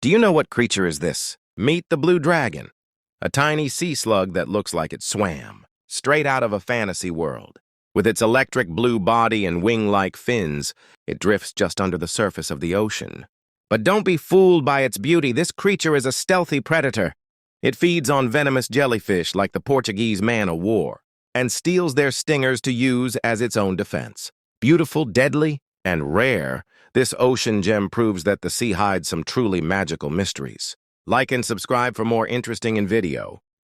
Do you know what creature is this? Meet the blue dragon, a tiny sea slug that looks like it swam, straight out of a fantasy world. With its electric blue body and wing-like fins, it drifts just under the surface of the ocean. But don't be fooled by its beauty. This creature is a stealthy predator. It feeds on venomous jellyfish like the Portuguese man-o'-war and steals their stingers to use as its own defense. Beautiful, deadly, and rare, this ocean gem proves that the sea hides some truly magical mysteries. Like and subscribe for more interesting in video.